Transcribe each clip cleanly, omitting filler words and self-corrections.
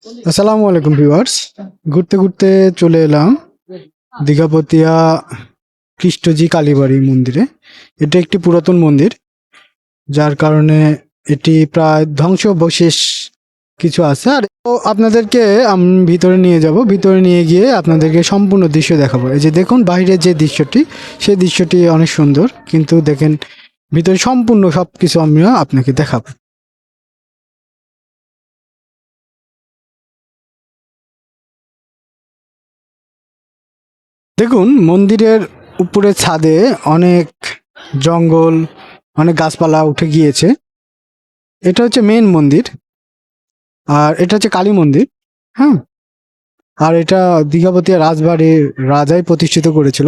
আসসালামু আলাইকুম ভিউয়ার্স। ঘুরতে ঘুরতে চলে এলাম দীঘাপতিয়া কৃষ্ণজি কালীবাড়ি মন্দিরে। এটা একটি পুরাতন মন্দির, যার কারণে এটি প্রায় ধ্বংসাবশেষ কিছু আছে। আর আপনাদেরকে আমি ভিতরে নিয়ে যাব, ভিতরে নিয়ে গিয়ে আপনাদেরকে সম্পূর্ণ দৃশ্য দেখাবো। এই যে দেখুন বাইরের যে দৃশ্যটি, সেই দৃশ্যটি অনেক সুন্দর, কিন্তু দেখেন ভিতরে সম্পূর্ণ সব কিছু আমরা আপনাকে দেখাবো। দেখুন মন্দিরের উপরে ছাদে অনেক জঙ্গল, অনেক গাছপালা উঠে গিয়েছে। এটা হচ্ছে মেন মন্দির, আর এটা হচ্ছে কালী মন্দির। হ্যাঁ, আর এটা দীঘাপতিয়া রাজবাড়ির রাজাই প্রতিষ্ঠিত করেছিল।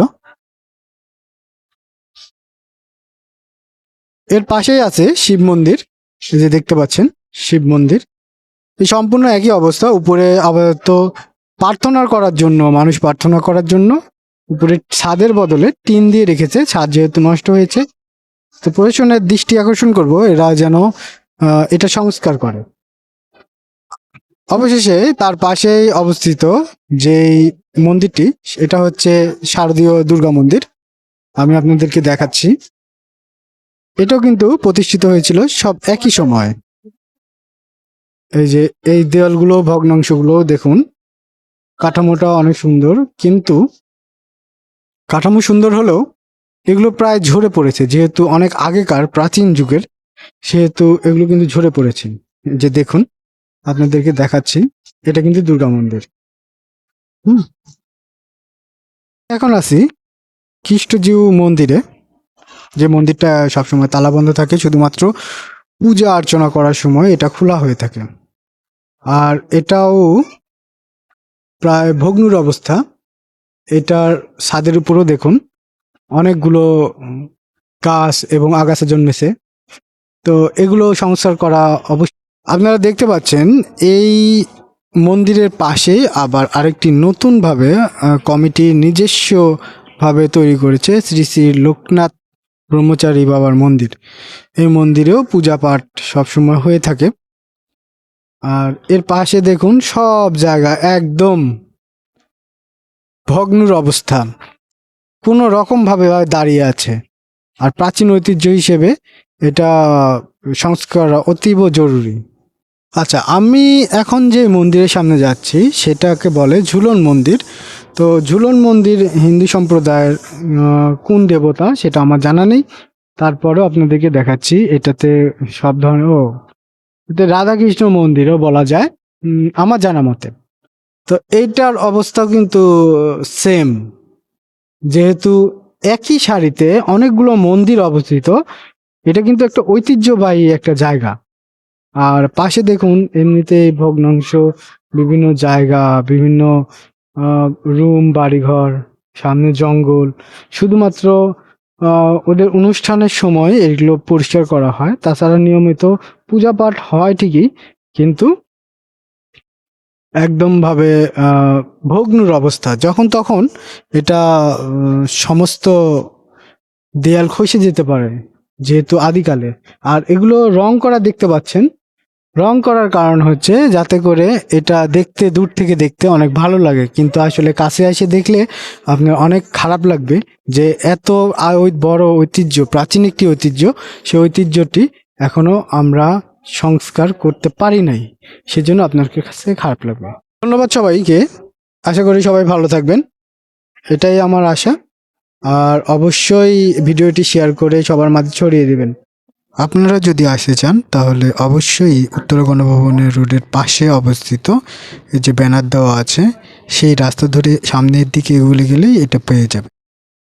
এর পাশেই আছে শিব মন্দির, এই যে দেখতে পাচ্ছেন শিব মন্দির। এই সম্পূর্ণ একই অবস্থা। উপরে আপাতত প্রার্থনা করার জন্য, মানুষ প্রার্থনা করার জন্য উপরে ছাদের বদলে টিন দিয়ে রেখেছে। ছাদ যেহেতু নষ্ট হয়েছে, তো প্রশাসনের দৃষ্টি আকর্ষণ করব এরা যেন এটা সংস্কার করে। অবশেষে তার পাশেই অবস্থিত যেই মন্দিরটি, এটা হচ্ছে শারদীয় দুর্গা মন্দির। আমি আপনাদেরকে দেখাচ্ছি। এটাও কিন্তু প্রতিষ্ঠিত হয়েছিল সব একই সময়। এই যে এই দেওয়ালগুলো, ভগ্নাংশগুলো দেখুন, কাঠামোটা অনেক সুন্দর, কিন্তু কাঠামো সুন্দর হলেও এগুলো প্রায় ঝরে পড়েছে। যেহেতু অনেক আগেকার প্রাচীন যুগের, সেহেতু এগুলো কিন্তু ঝরে পড়েছে। যে দেখুন, আপনাদেরকে দেখাচ্ছি, এটা কিন্তু দুর্গা মন্দির। হুম, এখন আছি খ্রিস্টজিউ মন্দিরে, যে মন্দিরটা সবসময় তালাবন্ধ থাকে, শুধুমাত্র পূজা অর্চনা করার সময় এটা খোলা হয়ে থাকে। আর এটাও প্রায় ভগ্নুর অবস্থা। এটার ছাদের উপরও দেখুন অনেকগুলো গাছ এবং আগাছা জন্মেছে। তো এগুলো সংস্কার করা অবশ্যই। আপনারা দেখতে পাচ্ছেন এই মন্দিরের পাশে আবার আরেকটি নতুনভাবে কমিটি নিজস্ব ভাবে তৈরি করেছে, শ্রী শ্রী লোকনাথ ব্রহ্মচারী বাবার মন্দির। এই মন্দিরেও পূজা পাঠ সবসময় হয়ে থাকে। আর এর পাশে দেখুন সব জায়গা একদম ভগ্নুর অবস্থা, কোনো রকম ভাবে দাঁড়িয়ে আছে। আর প্রাচীন ঐতিহ্য হিসেবে এটা সংস্কার অতীব জরুরি। আচ্ছা, আমি এখন যে মন্দিরের সামনে যাচ্ছি সেটাকে বলে ঝুলন মন্দির। তো ঝুলন মন্দির হিন্দু সম্প্রদায়ের কোন দেবতা সেটা আমার জানা নেই, তারপরেও আপনাদেরকে দেখাচ্ছি। এটাতে সব ধরনের এতে রাধাকৃষ্ণ মন্দিরও বলা যায় আমার জানা মতে। তো এইটার অবস্থাও কিন্তু সেম, যেহেতু একই সারিতে অনেকগুলো মন্দির অবস্থিত। এটা কিন্তু একটা ঐতিহ্যবাহী একটা জায়গা। আর পাশে দেখুন এমনিতেই ভগ্নাংশ, বিভিন্ন জায়গা, বিভিন্ন রুম, বাড়িঘর, সামনে জঙ্গল। শুধুমাত্র ওদের অনুষ্ঠানের সময় এগুলো পরিষ্কার করা হয়, তাছাড়া নিয়মিত পূজা পাঠ হয় ঠিকই, কিন্তু একদম ভাবে ভগ্নুর অবস্থা। যখন তখন এটা সমস্ত দেয়াল খসে যেতে পারে, যেহেতু আদিকালে। আর এগুলো রং করা দেখতে পাচ্ছেন। রং করার কারণ হচ্ছে যাতে করে এটা দেখতে, দূর থেকে দেখতে অনেক ভালো লাগে, কিন্তু আসলে কাছে এসে দেখলে আপনার অনেক খারাপ লাগবে যে এত ওই বড় ঐতিহ্য, প্রাচীন একটি ঐতিহ্য, সেই ঐতিহ্যটি এখনো আমরা সংস্কার করতে পারি নাই। সেজন্য আপনার কাছে খারাপ লাগবে। ধন্যবাদ সবাইকে। আশা করি সবাই ভালো থাকবেন, এটাই আমার আশা। আর অবশ্যই ভিডিওটি শেয়ার করে সবার মাঝে ছড়িয়ে দিবেন। আপনারা যদি আসতে চান তাহলে অবশ্যই উত্তর গণভবনের রোডের পাশে অবস্থিত এই যে ব্যানার দেওয়া আছে, সেই রাস্তা ধরে সামনের দিকে এগুলে গেলেই এটা পেয়ে যাবে।